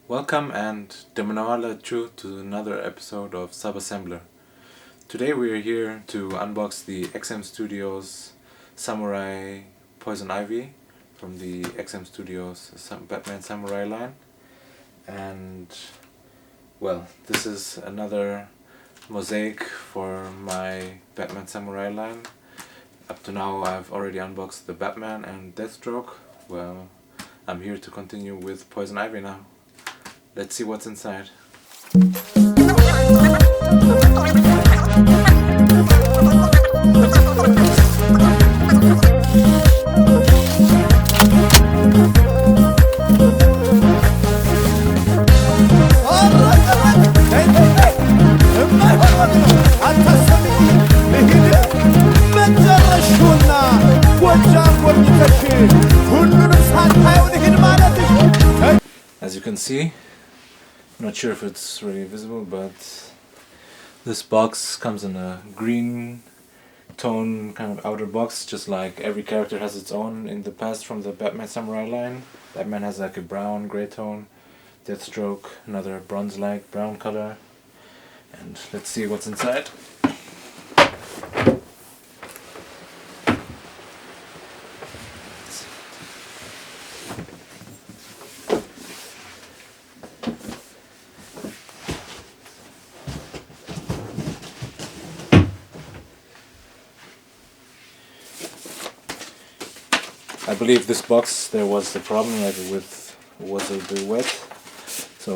Welcome and Demanawala Chu to another episode of Sabassembler. Today we are here to unbox the XM Studios Samurai Poison Ivy from the XM Studios Batman Samurai line. And well, this is another mosaic for my Batman Samurai line. Up to now I've already unboxed the Batman and Deathstroke. Well, I'm here to continue with Poison Ivy now. Let's see what's inside. As you can see, not sure if it's really visible, but this box comes in a green tone kind of outer box, just like every character has its own in the past from the Batman Samurai line. Batman has like a brown, grey tone, Deathstroke, another bronze-like brown color, and let's see what's inside. I believe this box, there was the problem with was a bit wet. So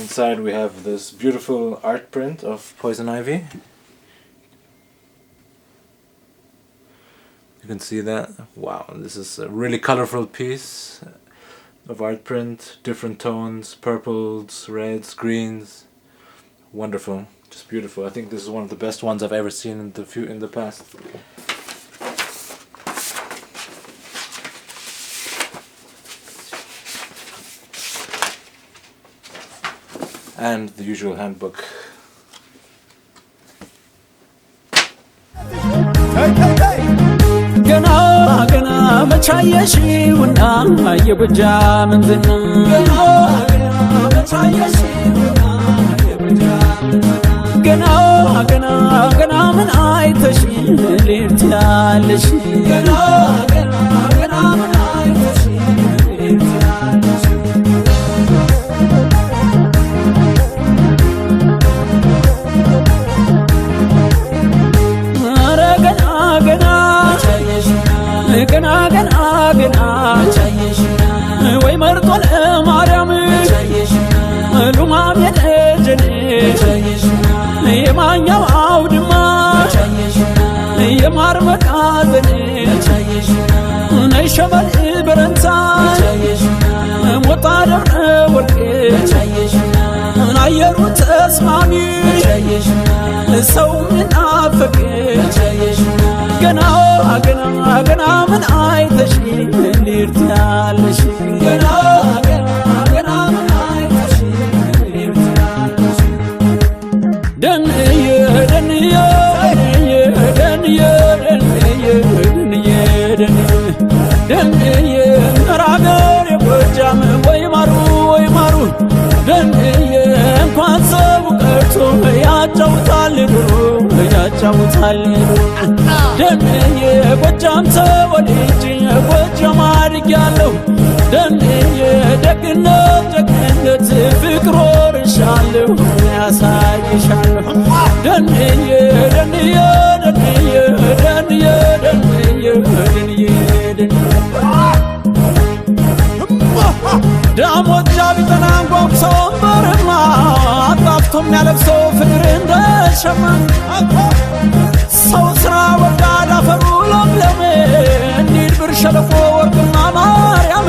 inside we have this beautiful art print of Poison Ivy. You can see that. Wow, this is a really colorful piece of art print. Different tones, purples, reds, greens. Wonderful, just beautiful. I think this is one of the best ones I've ever seen in the past. And the usual handbook. Gana machayeshi yebuja manzina gana man aitashi lirtiyaleshi gana man aitashi lirtiyaleshi. gana ወይ መርጦል ማርያም ሉማም የደጀኔ የማኛው አውድማ የማር መቃዘኔ ነይ ሸበል በረንታ ሞጣ ደብረ ወርቄ አየሩ ተስማሚ ሰው ምናፈቅ ገና ምን አይተሽ ልርትያለሽ ገና ምን አይተሽ ልርትያለሽ ደንየ ራገር የጎጃም ወይ ማሩ ደንየ እንኳን ሰው ቀርቶ ያጫውታል ደንየ ጎጃም ተወልጄ ጎጃም አድጌያለሁ ደንየ ደግነት ፍቅር ወርሻለሁ ያሳይሻለሁ ደንየ ዳሞጃ ቢተናንጓም ሰውንበርማ አጣፍቶም ያለብሰው ፍቅር እንደሸማ ሰው ስራ ወዳድ አፈሩ ለምለም እንዲል ብር ሸለቆ ወርቅና ማርያም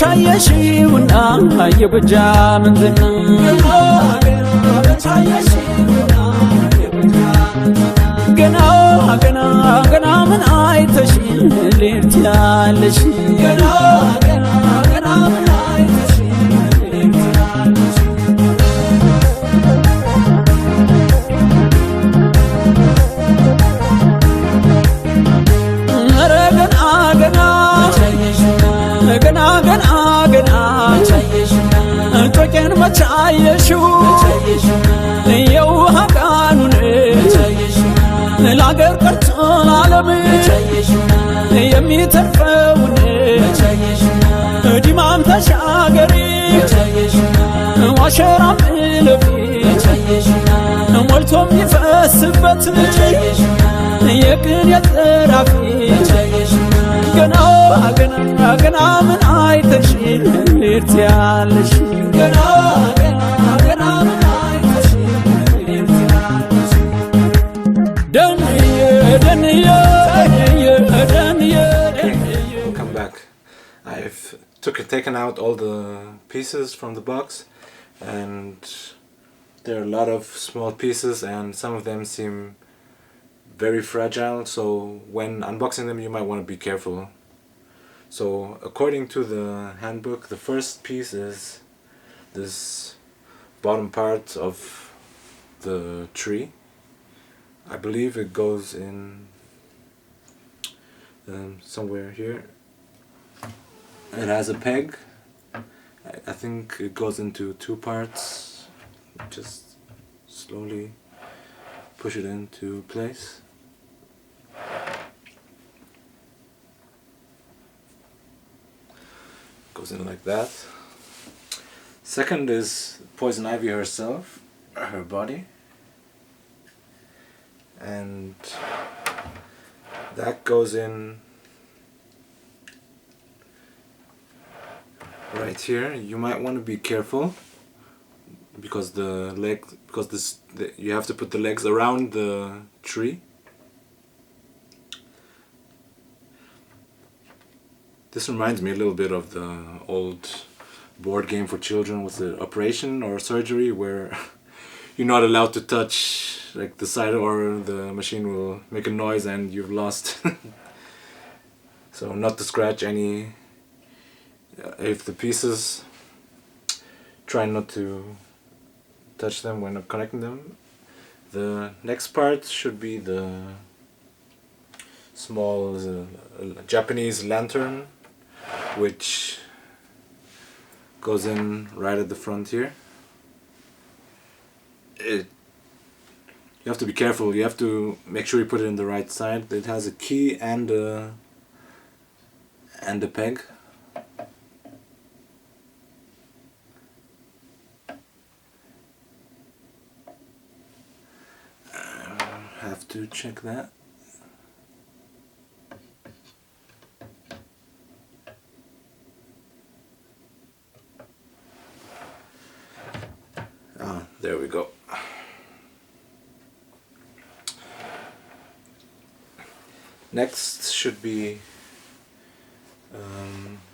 መቻየሽውና የበጃ ምንዝና ገና ገና ገና ምን አይተሽ ሌት ያለሽ ገና ገና ገና ምን አይተሽ ሌት ያለሽ ኧረ ገና ገና ገና ገና ገና ጮቄን መቻየሽው የውሃ ቃኑን ለአገር ቀርቶ ለዓለም የሚተርፈውን ዲማም ተሻገሪ ዋሸራም እለፊ ሞልቶም ይፈስበት የቅን የጥራፊ ገና ገና ገና ምን አይተሽ ሌት ያለሽ ገና ገና ገና ምን አይተሽ ሌት ያለሽ Welcome back. I've taken out all the pieces from the box, and there are a lot of small pieces and some of them seem very fragile, so when unboxing them you might want to be careful. So according to the handbook, the first piece is this bottom part of the tree. I believe it goes in somewhere here. It has a peg. I think it goes into two parts. Just slowly push it into place. Goes in like that. Second is Poison Ivy herself, her body. And that goes in right here. You might want to be careful because you have to put the legs around the tree. This reminds me a little bit of the old board game for children. Was it Operation or Surgery, where you're not allowed to touch like the side or the machine will make a noise and you've lost. So not to scratch any. If the pieces, try not to touch them when connecting them. The next part should be the small Japanese lantern, which goes in right at the front here. You have to be careful. You have to make sure you put it in the right side. It has a key and a peg. Have to check that. There we go. Next should be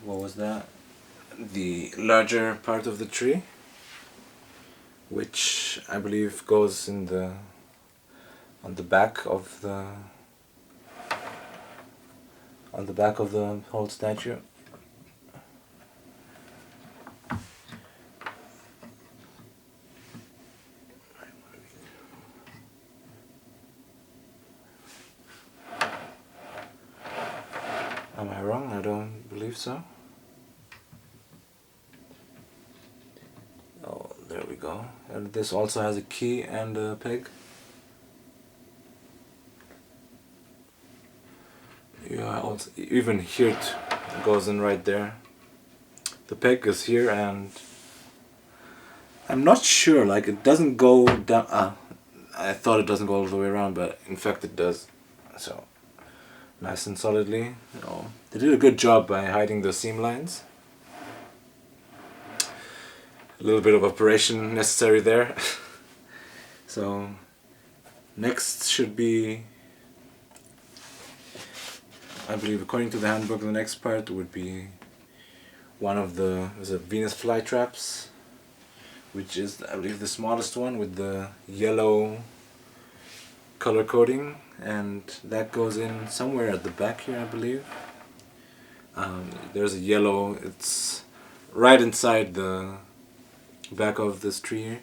what was that? The larger part of the tree, which I believe goes in on the back of the whole statue. Am I wrong? I don't believe so. Oh, there we go. And this also has a key and a peg. Yeah, also, even here it goes in right there. The peg is here, and I'm not sure, like it doesn't go down. I thought it doesn't go all the way around, but in fact it does. So nice and solidly. They did a good job by hiding the seam lines. A little bit of operation necessary there. So next should be, I believe according to the handbook, the next part would be one of the Venus flytraps, which is, I believe, the smallest one with the yellow color coding, and that goes in somewhere at the back here, I believe. There's a yellow, it's right inside the back of this tree here,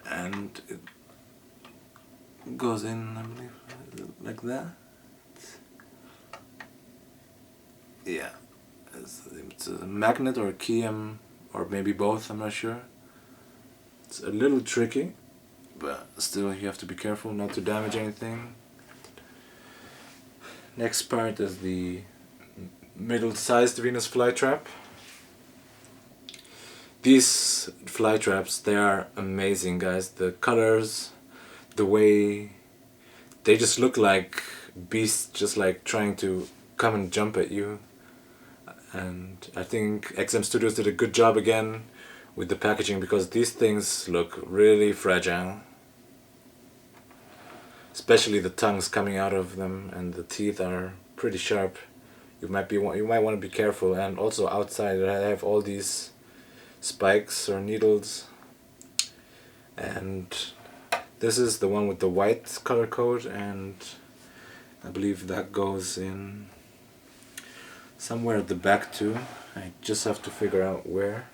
and it goes in, I believe, like that. Yeah, it's a magnet or a key, or maybe both, I'm not sure. It's a little tricky, but still you have to be careful not to damage anything. Next part is the middle-sized Venus flytrap. These flytraps, they are amazing, guys. The colors, the way they just look like beasts, just like trying to come and jump at you. And I think XM Studios did a good job again with the packaging, because these things look really fragile. Especially the tongues coming out of them, and the teeth are pretty sharp. You might want to be careful. And also outside I have all these spikes or needles, and this is the one with the white color code, and I believe that goes in somewhere at the back too. I just have to figure out where.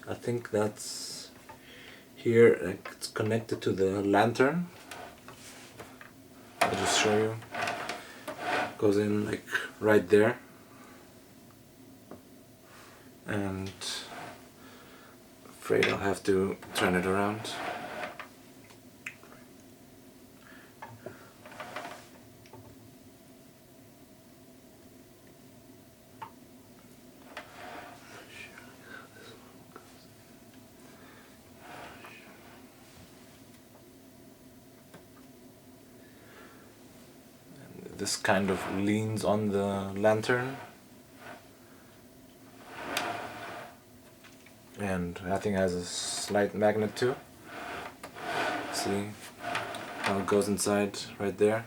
I think that's here, like, it's connected to the lantern. I'll just show you. Goes in like right there, and afraid I'll have to turn it around. This kind of leans on the lantern, and I think it has a slight magnet too. See how it goes inside right there.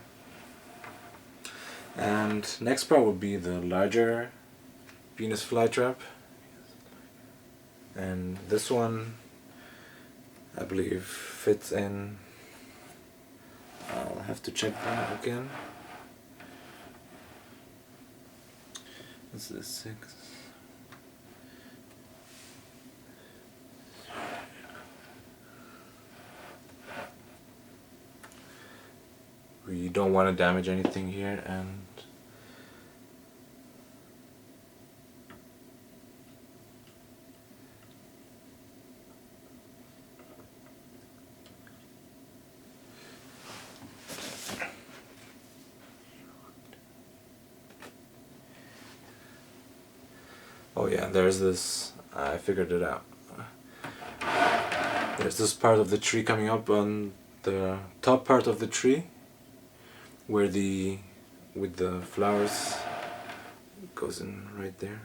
And next part would be the larger Venus flytrap, and this one I believe fits in. I'll have to check that again. This is 6. We don't want to damage anything here, and oh yeah, there's this, I figured it out. There's this part of the tree coming up on the top part of the tree, where with the flowers, it goes in right there.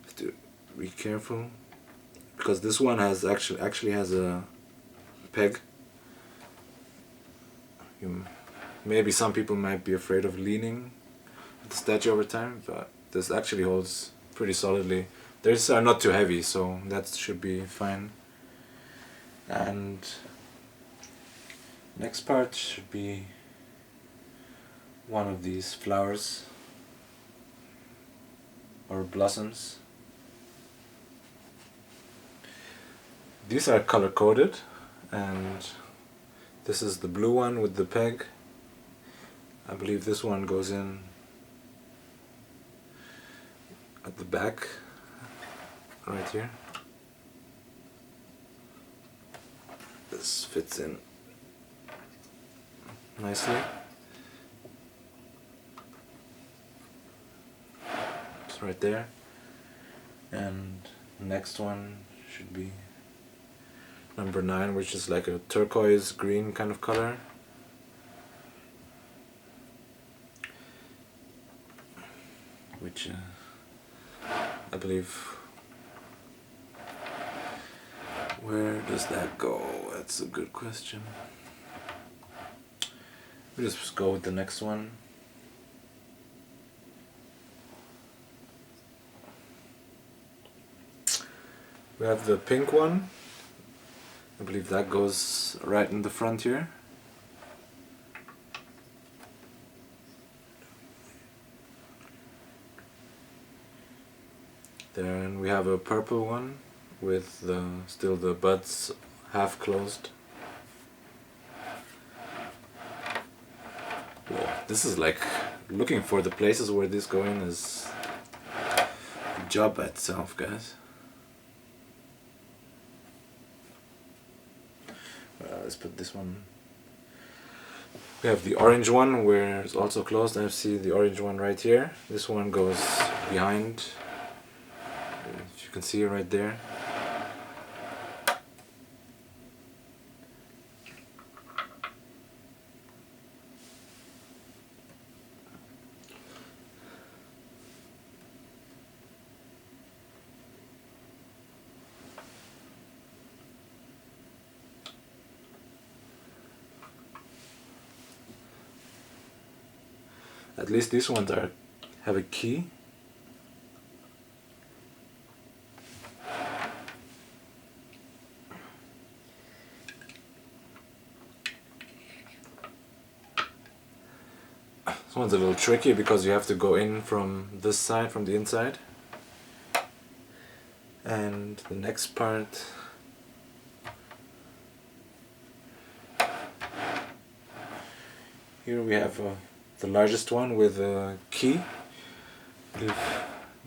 Have to be careful, because this one has actually has a peg. Maybe some people might be afraid of leaning the statue over time, but this actually holds pretty solidly. Theirs are not too heavy, so that should be fine. And next part should be one of these flowers or blossoms. These are color coded, and this is the blue one with the peg. I believe this one goes in at the back, right here. This fits in nicely. It's right there. And the next one should be number 9, which is like a turquoise green kind of color. which I believe. Where does that go? That's a good question. We just go with the next one. We have the pink one. I believe that goes right in the front here. Then we have a purple one with still the buds half closed. Whoa, this is like looking for the places where this going is a job by itself, guys. Let's put this one. We have the orange one where it's also closed. I see the orange one right here. This one goes behind. If you can see it right there. At least these ones have a key. This one's a little tricky because you have to go in from this side, from the inside. And the next part, here we have the largest one with a key.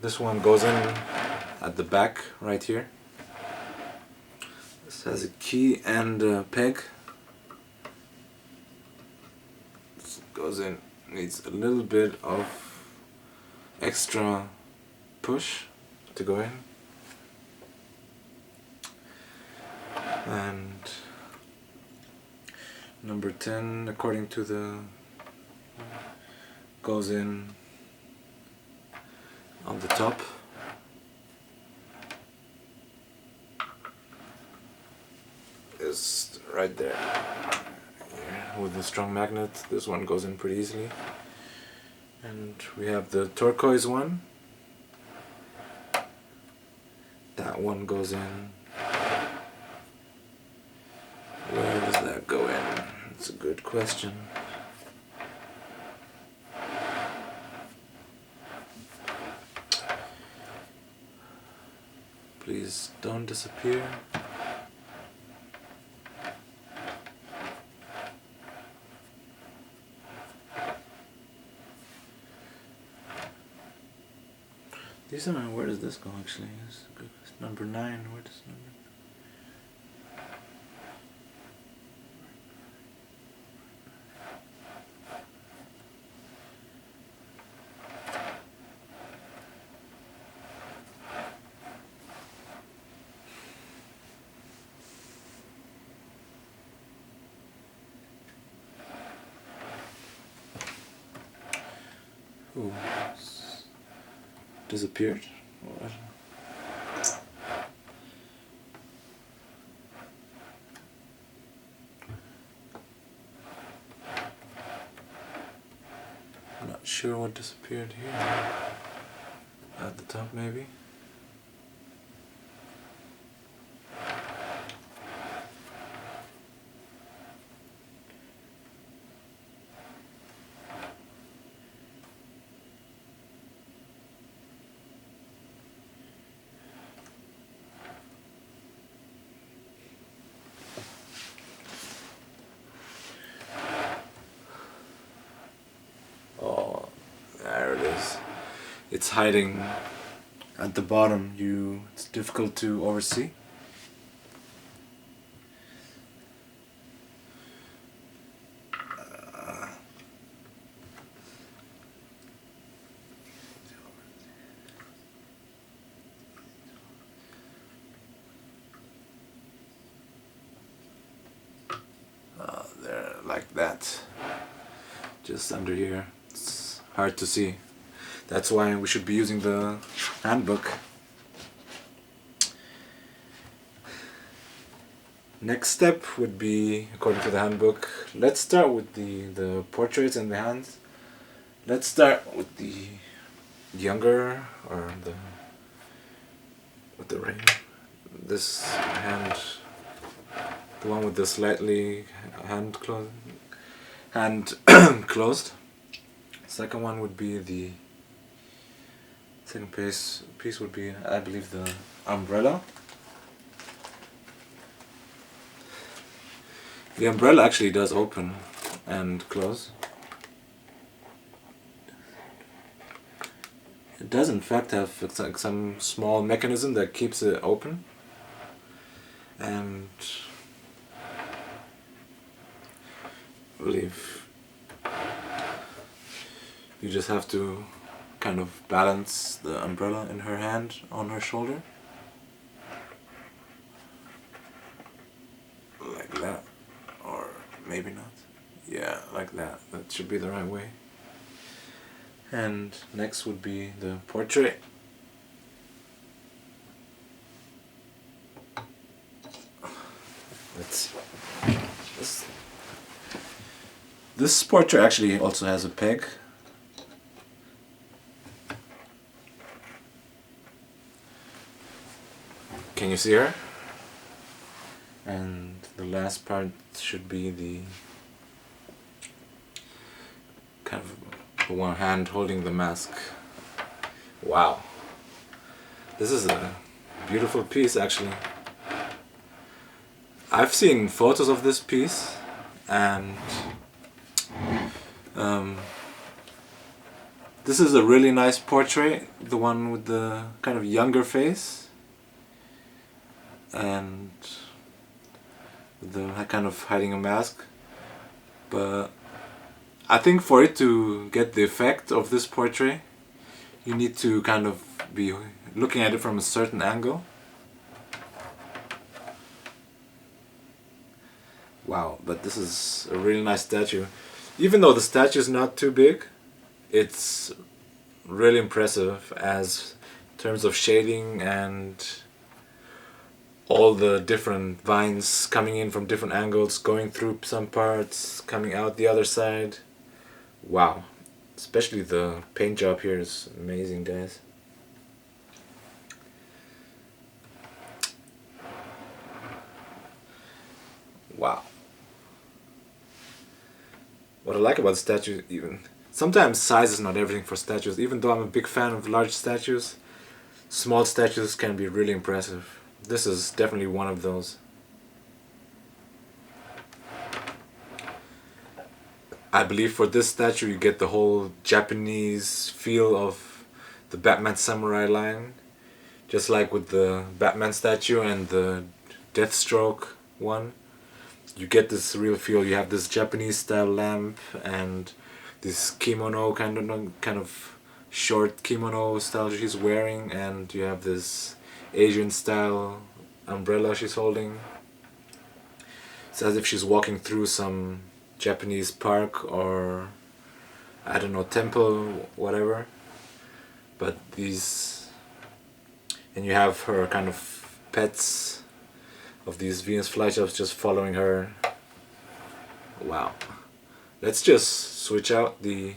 This one goes in at the back right here. This has a key and a peg. This goes in, needs a little bit of extra push to go in. And number 10, according to the, goes in on the top. Is right there. Here, with the strong magnet, this one goes in pretty easily. And we have the turquoise one. That one goes in. Where does that go in? That's a good question. Please don't disappear. These are, where does this go actually? It's number 9, where does number... Ooh, it's disappeared. What? I'm not sure what disappeared here. At the top maybe? Oh, there it is. It's hiding at the bottom. It's difficult to oversee. There, like that. Just under here. It's hard to see. That's why we should be using the handbook. Next step would be, according to the handbook, let's start with the portraits in the hands. Let's start with the younger, or with the ring. This hand, the one with the slightly hand closed. Second one would be the second piece would be, I believe, the umbrella. The umbrella actually does open and close. It does in fact have some small mechanism that keeps it open, and I believe you just have to kind of balance the umbrella in her hand on her shoulder, like that, or maybe not. Yeah, like that. That should be the right way. And next would be the portrait. Let's see. This portrait actually also has a peg. Can you see her? And the last part should be the kind of the one hand holding the mask. Wow. This is a beautiful piece, actually. I've seen photos of this piece, and this is a really nice portrait, the one with the kind of younger face and the kind of hiding a mask. But I think for it to get the effect of this portrait, you need to kind of be looking at it from a certain angle. Wow, but this is a really nice statue. Even though the statue is not too big, it's really impressive as in terms of shading and all the different vines coming in from different angles, going through some parts, coming out the other side. Wow, especially the paint job here is amazing, guys. Wow. What I like about statues, even sometimes size is not everything for statues. Even though I'm a big fan of large statues, small statues can be really impressive. This is definitely one of those. I believe for this statue you get the whole Japanese feel of the Batman Samurai line, just like with the Batman statue and the Deathstroke one. You get this real feel. You have this Japanese style lamp and this kimono kind of short kimono style she's wearing, and you have this Asian style umbrella she's holding. It's as if she's walking through some Japanese park or, I don't know, temple, whatever. But these, and you have her kind of pets of these Venus flytraps just following her. Wow. Let's just switch out the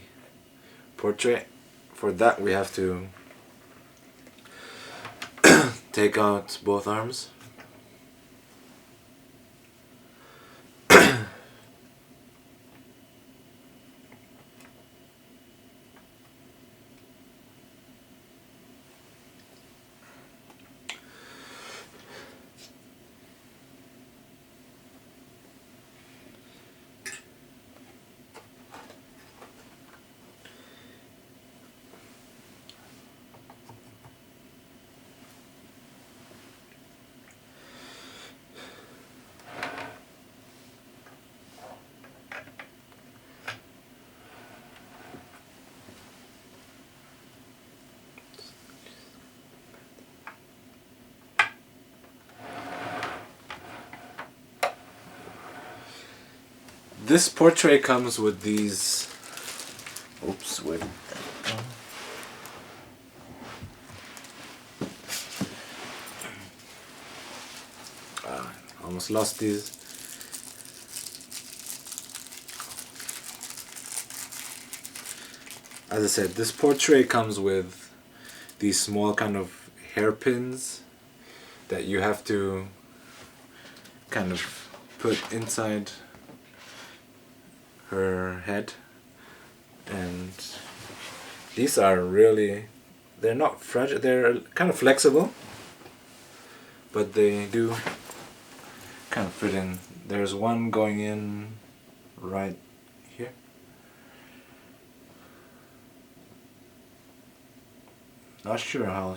portrait. For that we have to take out both arms. This portrait comes with these, oops, wait. almost lost these. As I said, this portrait comes with these small kind of hairpins that you have to kind of put inside her head, and these are really, they're not fragile, they're kind of flexible, but they do kind of fit in. There's one going in right here. Not sure how.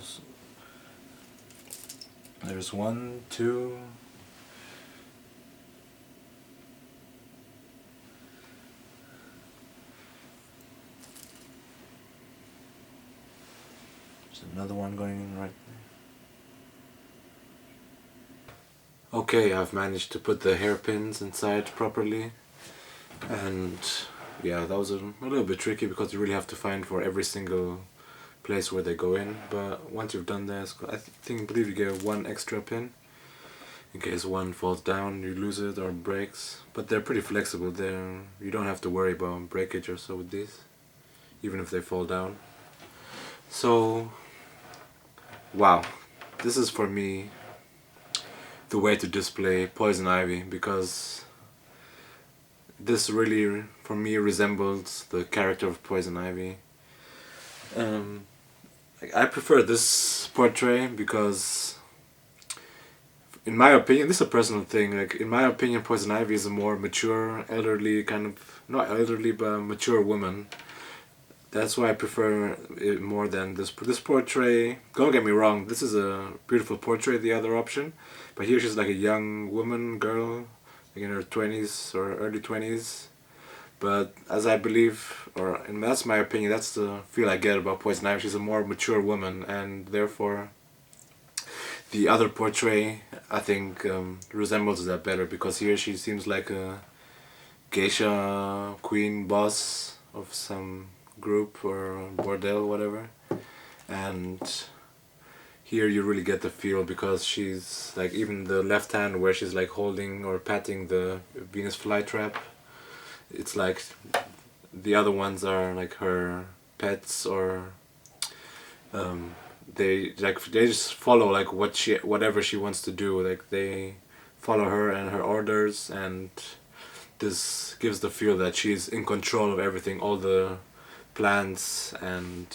There's 1, 2. There's another one going in right there. Okay, I've managed to put the hairpins inside properly, and yeah, that was a little bit tricky because you really have to find for every single place where they go in, but once you've done this, I believe you get one extra pin in case one falls down, you lose it or breaks. But they're pretty flexible. You don't have to worry about breakage or so with these, even if they fall down. So wow, this is for me the way to display poison ivy, because this really for me resembles the character of poison ivy. I prefer this portrait because, in my opinion, this is a personal thing, like in my opinion Poison Ivy is a more mature, elderly kind of, not elderly but mature woman. That's why I prefer it more than this portrait. Don't get me wrong, this is a beautiful portrait, the other option, but here she's like a young woman, girl, like in her 20s or early 20s. But as I believe, and that's my opinion, that's the feel I get about Poison Ivy, she's a more mature woman, and therefore the other portrait I think resembles that better, because here she seems like a geisha queen boss of some group or bordel, whatever, and here you really get the feel because she's like, even the left hand where she's like holding or patting the Venus flytrap, it's like the other ones are like her pets, or they just follow like whatever she wants to do, like they follow her and her orders, and this gives the feel that she's in control of everything, all the plans, and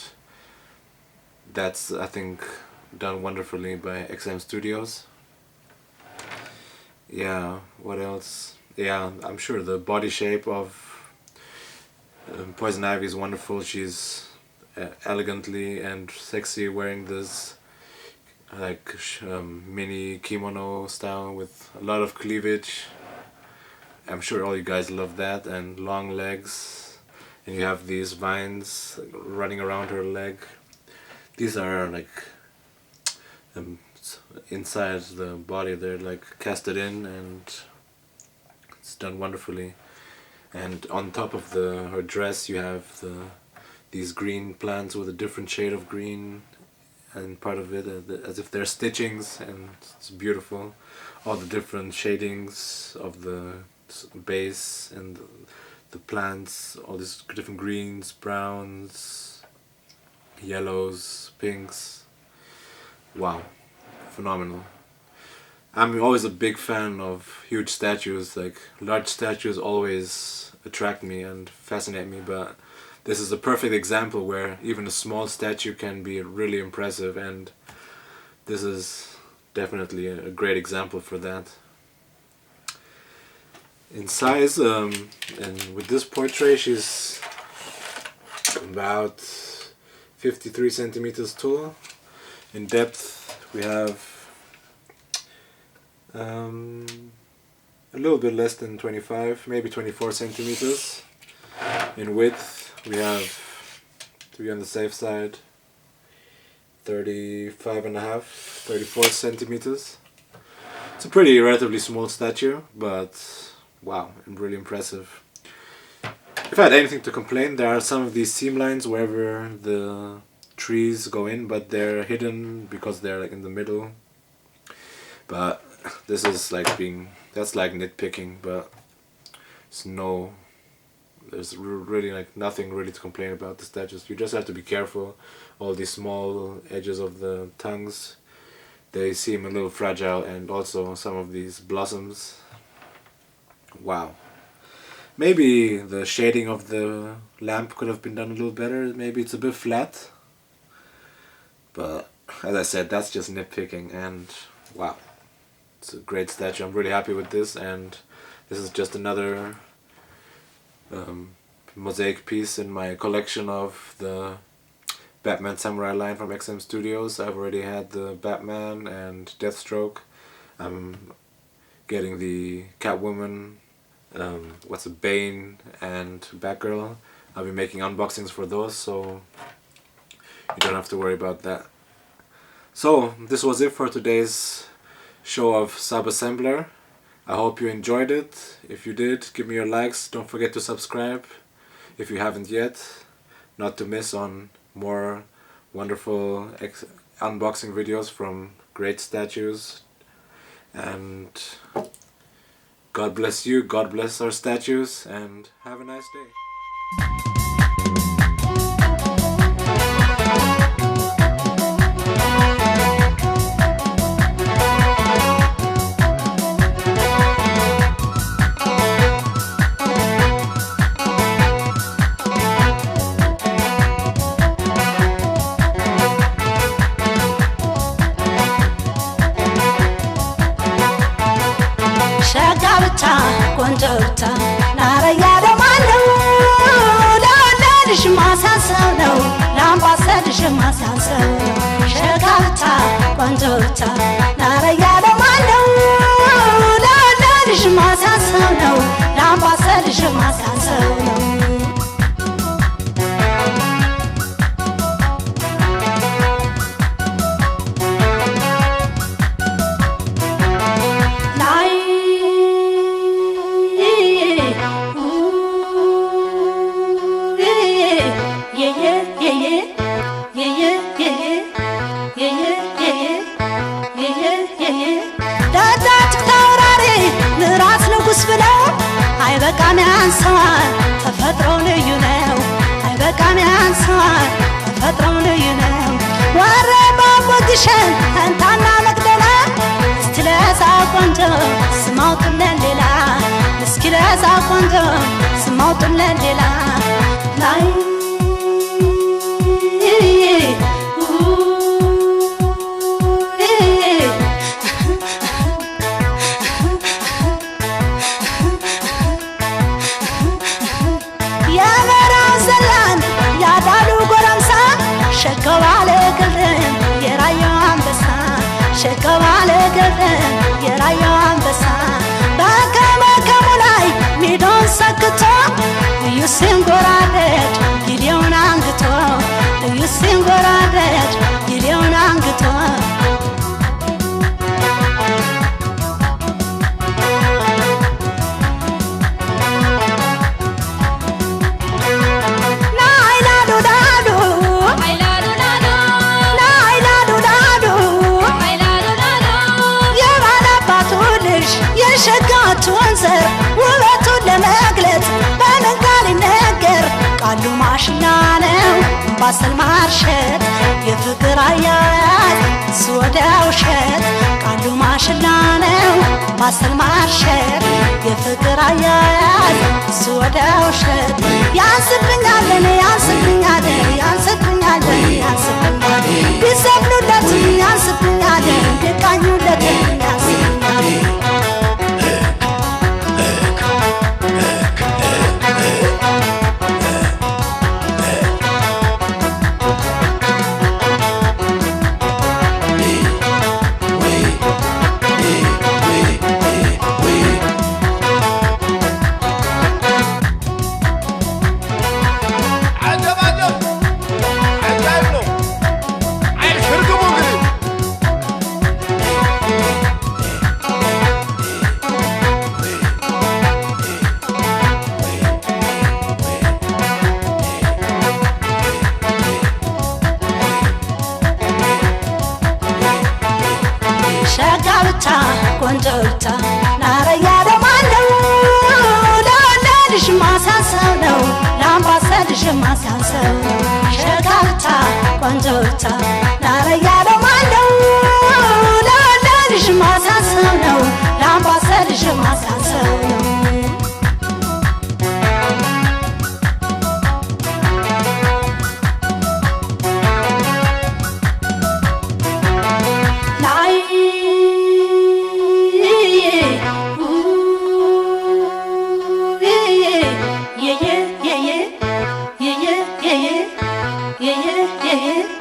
that's, I think, done wonderfully by XM Studios. Yeah, what else? Yeah, I'm sure the body shape of Poison Ivy is wonderful. She's elegantly and sexy wearing this like mini kimono style with a lot of cleavage. I'm sure all you guys love that, and long legs, and you have these vines running around her leg. These are like inside the body, they're like casted in, and it's done wonderfully. And on top of her dress you have these green plants with a different shade of green, and part of it as if they're stitchings, and it's beautiful. All the different shadings of the base and the plants, all these different greens, browns, yellows, pinks. Wow, phenomenal. I'm always a big fan of huge statues. Like, large statues always attract me and fascinate me, but this is a perfect example where even a small statue can be really impressive, and this is definitely a great example for that. In size, and with this portrait, she's about 53 centimeters tall. In depth, we have a little bit less than 25, maybe 24 centimeters. In width, we have, to be on the safe side, 34 centimeters. It's a pretty relatively small statue, but wow, really impressive. If I had anything to complain, there are some of these seam lines wherever the trees go in, but they're hidden because they're like in the middle. But this is like being That's like nitpicking, but there's really like nothing really to complain about the statues. You just have to be careful. All these small edges of the tongues, they seem a little fragile, and also some of these blossoms. Wow. Maybe the shading of the lamp could have been done a little better. Maybe it's a bit flat. But as I said, that's just nitpicking, and wow. It's a great statue. I'm really happy with this, and this is just another mosaic piece in my collection of the Batman Samurai line from XM Studios. I've already had the Batman and Deathstroke. I'm getting the Catwoman, Bane and Batgirl. I'll be making unboxings for those, so you don't have to worry about that. So this was it for today's show of Sabassembler. I hope you enjoyed it. If you did, give me your likes. Don't forget to subscribe if you haven't yet, not to miss on more wonderful unboxing videos from great statues. And God bless you, God bless our statues, and have a nice day. ቆንጆታ ናረያ ደማለው ለወለድሽ ማሳሰብ ነው ላምባሰልሽ ማሳሰብ ሸጋታ ቆንጆታ ናረያ ደማለው ለወለድሽ ማሳሰብ ነው ላምባሰልሽ ማሳሰብ ነው አይበቃም ያንሳል ተፈጥሮ ልዩ ነው አይበቃም ያንሳል ተፈጥሮ ልዩ ነው ወረባ ሞግሸን እንታና መቅደላ እስቲ ለዛ ቆንጆ ስማውጥለን ሌላ እስኪ ለዛ ቆንጆ ስማውጥለን ሌላ ላይ ሸከባለ ገደም የራያው አንበሳ ሸከባለ ገደም የራያው አንበሳ በከመከሙ ላይ ሚዶን ሰክቶ ልዩ ሲንጎራደድ ጊዜውን አንግቶ ልዩ ሲንጎራደድ ጊዜውን አንግቶ ወንዘር ውበቱን ለመግለጽ በምን ቃል ይነገር ቃሉ ማሽላ ነው ባሰል ማርሸት የፍቅር አያያዝ እሱ ወደ ውሸት ቃሉ ማሽላ ነው ባሰል ማርሸት የፍቅር አያያዝ እሱ ወደ ውሸት ያንስብኛል ያንስብኛል ያንስብኛል ያንስብኛል ቢሰብሉለት ያንስብኛል ቢቃኙለት ያንስብኛል ቆንጆታ ናረያ ቆንጆቻ ላረያለው ማለው ለወለድሽ ማሳሰብ ነው ለአምባሰልሽ ማሳሰብ ነው yeah, yeah, yeah, yeah, yeah, yeah, yeah, yeah, yeah.